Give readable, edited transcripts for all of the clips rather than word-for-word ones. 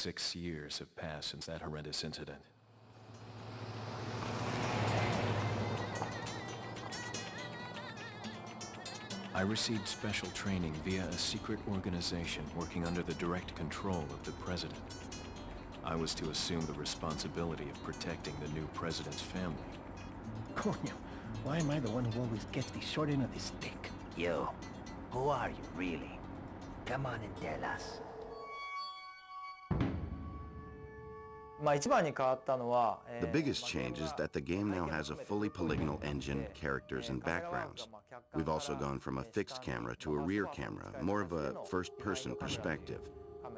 6 years have passed since that horrendous incident. I received special training via a secret organization working under the direct control of the president. I was to assume the responsibility of protecting the new president's family. Coño, why am I the one who always gets the short end of the stick? Yo, who are you really? Come on and tell us. The biggest change is that the game now has a fully polygonal engine, characters, and backgrounds. We've also gone from a fixed camera to a rear camera, more of a first-person perspective.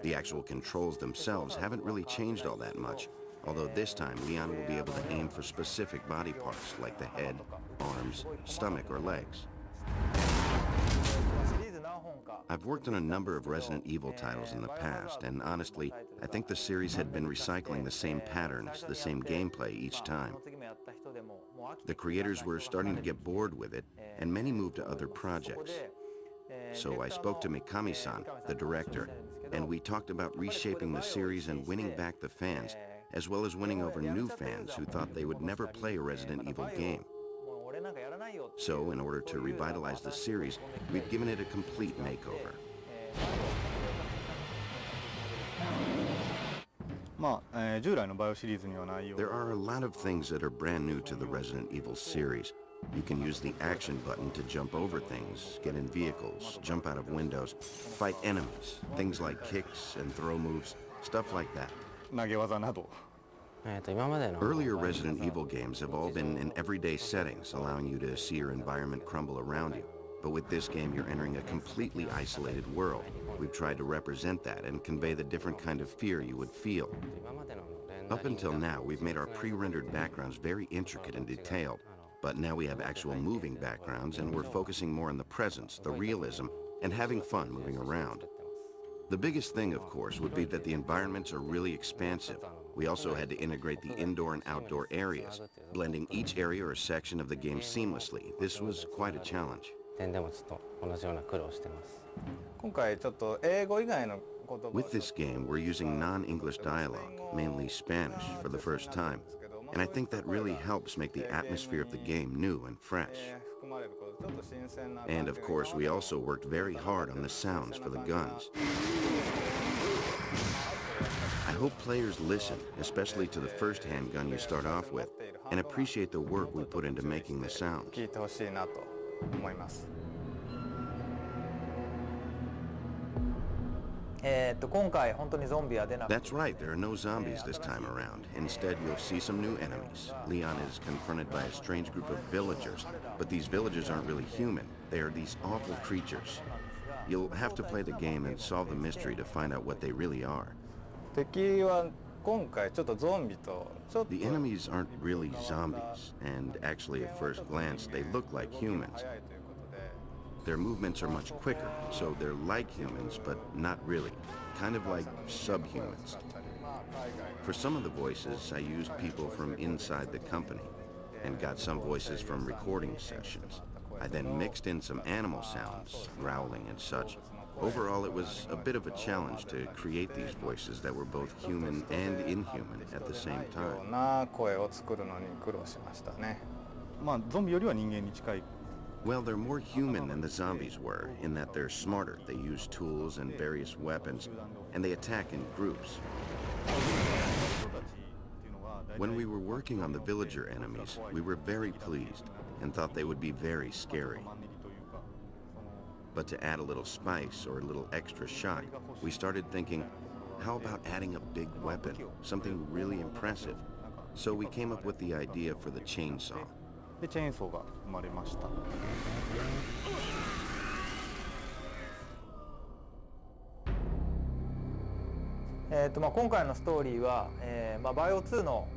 The actual controls themselves haven't really changed all that much, although this time Leon will be able to aim for specific body parts like the head, arms, stomach, or legs. I've worked on a number of Resident Evil titles in the past, and honestly, I think the series had been recycling the same patterns, the same gameplay each time. The creators were starting to get bored with it, and many moved to other projects. So I spoke to Mikami-san, the director, and we talked about reshaping the series and winning back the fans, as well as winning over new fans who thought they would never play a Resident Evil game. So, in order to revitalize the series, we've given it a complete makeover. There are a lot of things that are brand new to the Resident Evil series. You can use the action button to jump over things, get in vehicles, jump out of windows, fight enemies, things like kicks and throw moves, stuff like that. Earlier Resident Evil games have all been in everyday settings, allowing you to see your environment crumble around you. But with this game, you're entering a completely isolated world. We've tried to represent that and convey the different kind of fear you would feel. Up until now, we've made our pre-rendered backgrounds very intricate and detailed. But now we have actual moving backgrounds, and we're focusing more on the presence, the realism, and having fun moving around. The biggest thing, of course, would be that the environments are really expansive. We also had to integrate the indoor and outdoor areas, blending each area or section of the game seamlessly. This was quite a challenge. With this game, we're using non-English dialogue, mainly Spanish, for the first time. And I think that really helps make the atmosphere of the game new and fresh. And of course, we also worked very hard on the sounds for the guns. I hope players listen, especially to the first handgun you start off with, and appreciate the work we put into making the sounds. That's right, there are no zombies this time around. Instead, you'll see some new enemies. Leon is confronted by a strange group of villagers, but these villagers aren't really human. They are these awful creatures. You'll have to play the game and solve the mystery to find out what they really are. The enemies aren't really zombies, and actually at first glance, they look like humans. Their movements are much quicker, so they're like humans, but not really. Kind of like subhumans. For some of the voices, I used people from inside the company, and got some voices from recording sessions. I then mixed in some animal sounds, growling and such. Overall, it was a bit of a challenge to create these voices that were both human and inhuman at the same time. Well, they're more human than the zombies were, in that they're smarter. They use tools and various weapons, and they attack in groups. When we were working on the villager enemies, we were very pleased and thought they would be very scary. But to add a little spice or a little extra shock, we started thinking, how about adding a big weapon, something really impressive? So we came up with the idea for the chainsaw. でチェーンソーが生まれました。今回のストーリーは、バイオ2の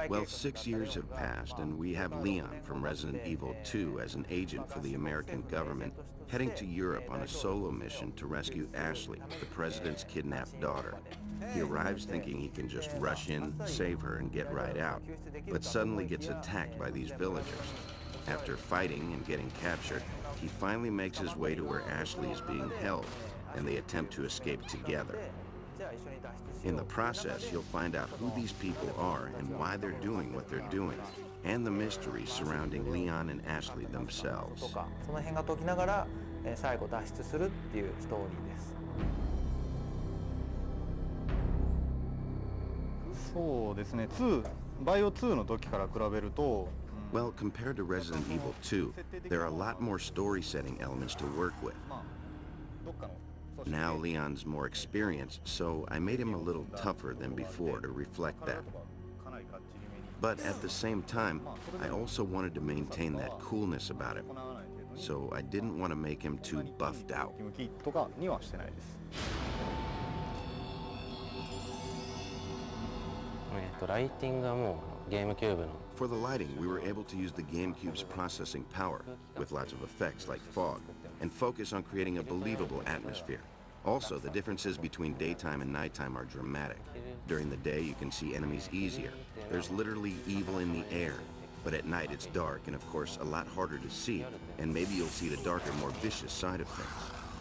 Well, 6 years have passed, and we have Leon from Resident Evil 2 as an agent for the American government, heading to Europe on a solo mission to rescue Ashley, the president's kidnapped daughter. He arrives thinking he can just rush in, save her, and get right out, but suddenly gets attacked by these villagers. After fighting and getting captured, he finally makes his way to where Ashley is being held, and they attempt to escape together. In the process, you'll find out who these people are and why they're doing what they're doing, and the mysteries surrounding Leon and Ashley themselves. その辺が解きながら、最後脱出するっていうストーリーです。そうですね、バイオ2の時から比べると Well, compared to Resident Evil 2, there are a lot more story-setting elements to work with. Now Leon's more experienced, so I made him a little tougher than before to reflect that. But at the same time, I also wanted to maintain that coolness about him, so I didn't want to make him too buffed out. とかにはしてないです。ライティングはもうゲームキューブの For the lighting, we were able to use the GameCube's processing power, with lots of effects like fog, and focus on creating a believable atmosphere. Also, the differences between daytime and nighttime are dramatic. During the day, you can see enemies easier. There's literally evil in the air. But at night, it's dark, and of course, a lot harder to see, and maybe you'll see the darker, more vicious side of things.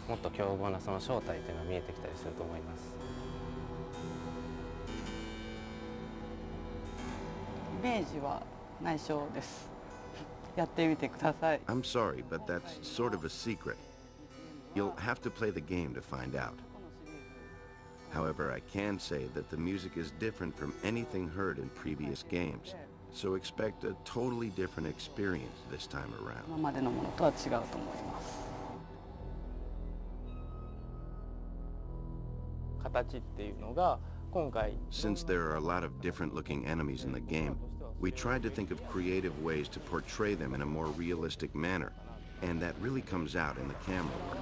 もっと凶暴なその正体というのが見えてきたりすると思います。イメージは内緒です。やってみてください。I'm sorry, but that's sort of a secret. You'll have to play the game to find out. However, I can say that the music is different from anything heard in previous games, so expect a totally different experience this time around. 今までのものとは違うと思います。形っていうのが今回 Since there are a lot of different-looking enemies in the game, we tried to think of creative ways to portray them in a more realistic manner, and that really comes out in the camera work.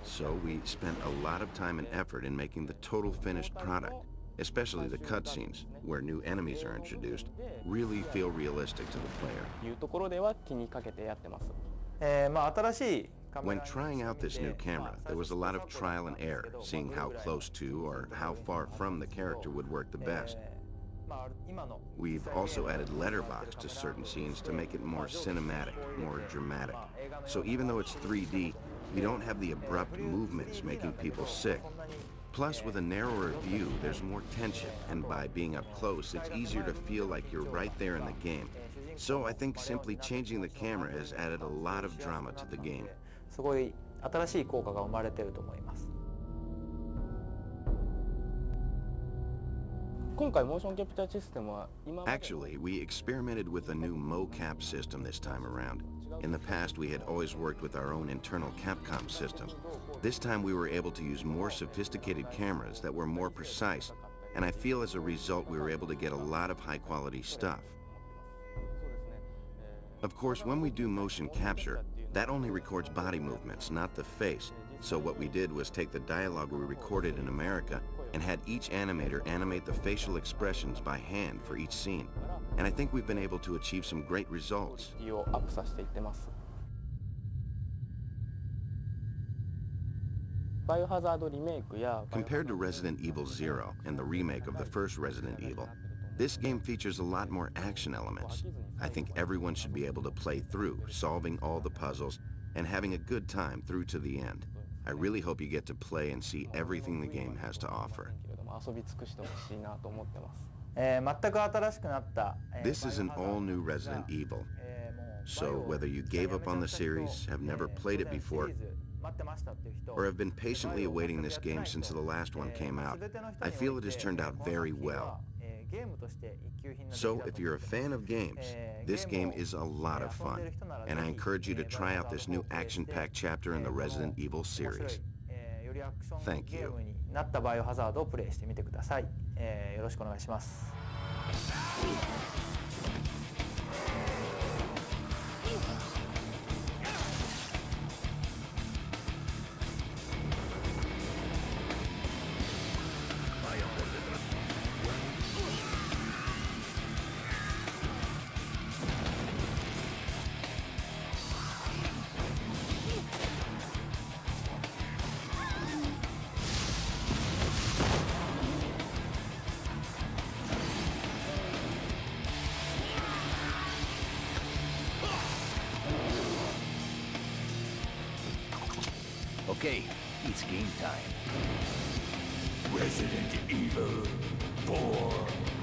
So we spent a lot of time and effort in making the total finished product, especially the cutscenes, where new enemies are introduced, really feel realistic to the player. いうところでは気にかけてやってます。新しい When trying out this new camera, there was a lot of trial and error, seeing how close to or how far from the character would work the best. We've also added letterbox to certain scenes to make it more cinematic, more dramatic. So even though it's 3D, we don't have the abrupt movements making people sick. Plus, with a narrower view, there's more tension, and by being up close, it's easier to feel like you're right there in the game. So I think simply changing the camera has added a lot of drama to the game. すごい新しい効果が生まれてると思います。今回モーションキャプチャーシステムは今まで Actually, we experimented with a new mocap system this time around. In the past, we had always worked with our own internal Capcom system. This time, we were able to use more sophisticated cameras that were more precise, and I feel as a result, we were able to get a lot of high-quality stuff. Of course, when we do motion capture, that only records body movements, not the face. So what we did was take the dialogue we recorded in America and had each animator animate the facial expressions by hand for each scene. And I think we've been able to achieve some great results. をアップさせていってます。バイオハザードリメイクや Compared to Resident Evil 0 and the remake of the first Resident Evil, this game features a lot more action elements. I think everyone should be able to play through, solving all the puzzles, and having a good time through to the end. I really hope you get to play and see everything the game has to offer. 遊び尽くしてほしいなと思ってます。全く新しくなった、This is an all-new Resident Evil. So whether you gave up on the series, have never played it before, or have been patiently awaiting this game since the last one came out, I feel it has turned out very well. So if you're a fan of games, this game is a lot of fun, and I encourage you to try out this new action-packed chapter in the Resident Evil series. Thank you. なったバイオハザードをプレイしてみてください。よろしくお願いします。Okay, it's game time. Resident Evil 4.